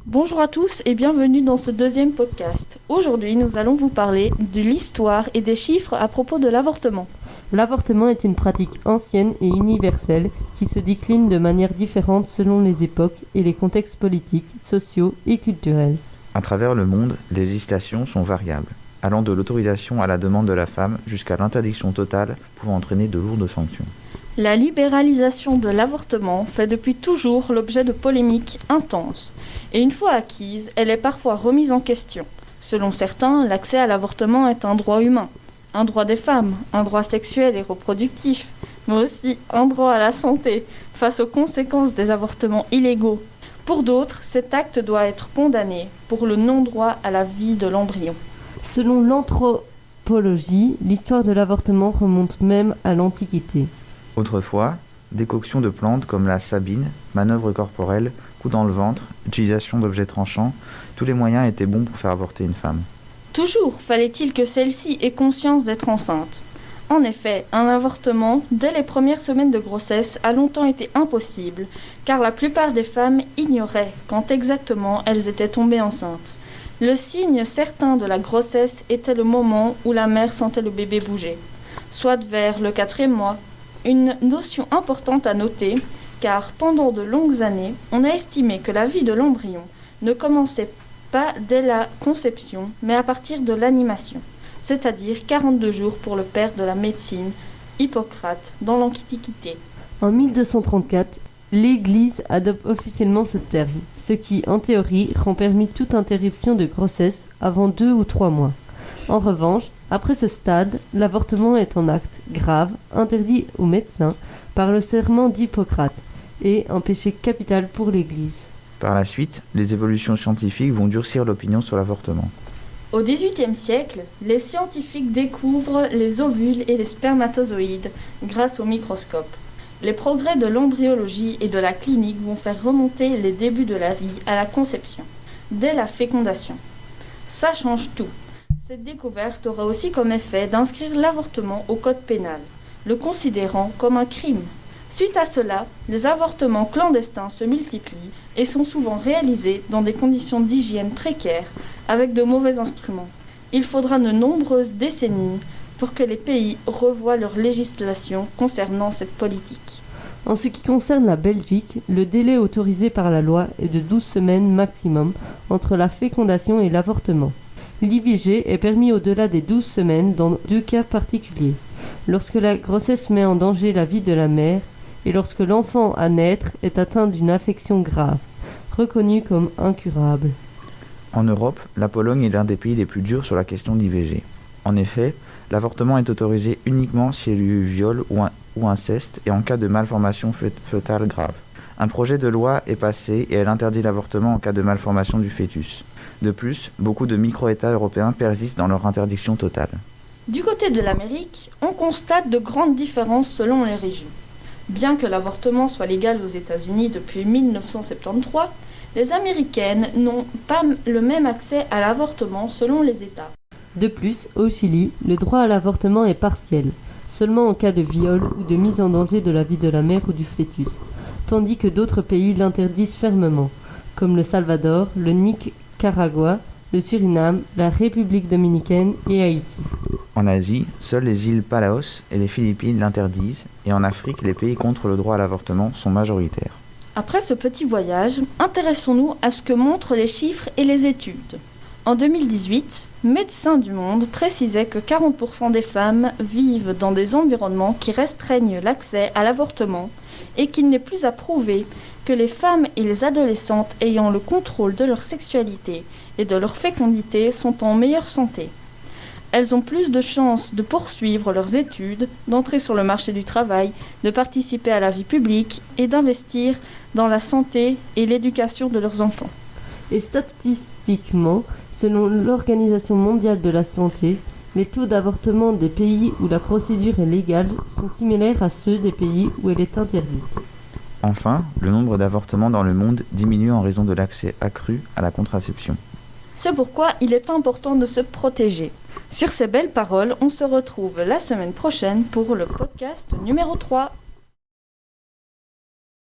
Bonjour à tous et bienvenue dans ce deuxième podcast. Aujourd'hui, nous allons vous parler de l'histoire et des chiffres à propos de l'avortement. L'avortement est une pratique ancienne et universelle qui se décline de manière différente selon les époques et les contextes politiques, sociaux et culturels. À travers le monde, les législations sont variables, allant de l'autorisation à la demande de la femme jusqu'à l'interdiction totale pouvant entraîner de lourdes sanctions. La libéralisation de l'avortement fait depuis toujours l'objet de polémiques intenses. Et une fois acquise, elle est parfois remise en question. Selon certains, l'accès à l'avortement est un droit humain, un droit des femmes, un droit sexuel et reproductif, mais aussi un droit à la santé face aux conséquences des avortements illégaux. Pour d'autres, cet acte doit être condamné pour le non-droit à la vie de l'embryon. Selon l'anthropologie, l'histoire de l'avortement remonte même à l'Antiquité. Autrefois, décoction de plantes comme la sabine, manœuvres corporelles, coups dans le ventre, utilisation d'objets tranchants, tous les moyens étaient bons pour faire avorter une femme. Toujours fallait-il que celle-ci ait conscience d'être enceinte. En effet, un avortement, dès les premières semaines de grossesse, a longtemps été impossible, car la plupart des femmes ignoraient quand exactement elles étaient tombées enceintes. Le signe certain de la grossesse était le moment où la mère sentait le bébé bouger, soit vers le 4e mois. Une notion importante à noter, car pendant de longues années, on a estimé que la vie de l'embryon ne commençait pas dès la conception, mais à partir de l'animation, c'est-à-dire 42 jours pour le père de la médecine, Hippocrate, dans l'Antiquité. En 1234, l'Église adopte officiellement ce terme, ce qui, en théorie, rend permis toute interruption de grossesse avant 2 ou 3 mois. En revanche, après ce stade, l'avortement est un acte grave, interdit aux médecins par le serment d'Hippocrate, et un péché capital pour l'Église. Par la suite, les évolutions scientifiques vont durcir l'opinion sur l'avortement. Au XVIIIe siècle, les scientifiques découvrent les ovules et les spermatozoïdes grâce au microscope. Les progrès de l'embryologie et de la clinique vont faire remonter les débuts de la vie à la conception, dès la fécondation. Ça change tout. Cette découverte aura aussi comme effet d'inscrire l'avortement au code pénal, le considérant comme un crime. Suite à cela, les avortements clandestins se multiplient et sont souvent réalisés dans des conditions d'hygiène précaires, avec de mauvais instruments. Il faudra de nombreuses décennies pour que les pays revoient leur législation concernant cette politique. En ce qui concerne la Belgique, le délai autorisé par la loi est de 12 semaines maximum entre la fécondation et l'avortement. L'IVG est permis au-delà des 12 semaines dans 2 cas particuliers. Lorsque la grossesse met en danger la vie de la mère et lorsque l'enfant à naître est atteint d'une affection grave, reconnue comme incurable. En Europe, la Pologne est l'un des pays les plus durs sur la question de l'IVG. En effet, l'avortement est autorisé uniquement s'il y a eu viol ou inceste et en cas de malformation fœtale grave. Un projet de loi est passé et elle interdit l'avortement en cas de malformation du fœtus. De plus, beaucoup de micro-États européens persistent dans leur interdiction totale. Du côté de l'Amérique, on constate de grandes différences selon les régions. Bien que l'avortement soit légal aux États-Unis depuis 1973, les Américaines n'ont pas le même accès à l'avortement selon les États. De plus, au Chili, le droit à l'avortement est partiel, seulement en cas de viol ou de mise en danger de la vie de la mère ou du fœtus, tandis que d'autres pays l'interdisent fermement, comme le Salvador, le Nicaragua, le Suriname, la République dominicaine et Haïti. En Asie, seules les îles Palaos et les Philippines l'interdisent, et en Afrique, les pays contre le droit à l'avortement sont majoritaires. Après ce petit voyage, intéressons-nous à ce que montrent les chiffres et les études. En 2018, Médecins du Monde précisait que 40% des femmes vivent dans des environnements qui restreignent l'accès à l'avortement et qu'il n'est plus à prouver que les femmes et les adolescentes ayant le contrôle de leur sexualité et de leur fécondité sont en meilleure santé. Elles ont plus de chances de poursuivre leurs études, d'entrer sur le marché du travail, de participer à la vie publique et d'investir dans la santé et l'éducation de leurs enfants. Et statistiquement, selon l'Organisation mondiale de la santé, les taux d'avortement des pays où la procédure est légale sont similaires à ceux des pays où elle est interdite. Enfin, le nombre d'avortements dans le monde diminue en raison de l'accès accru à la contraception. C'est pourquoi il est important de se protéger. Sur ces belles paroles, on se retrouve la semaine prochaine pour le podcast numéro 3.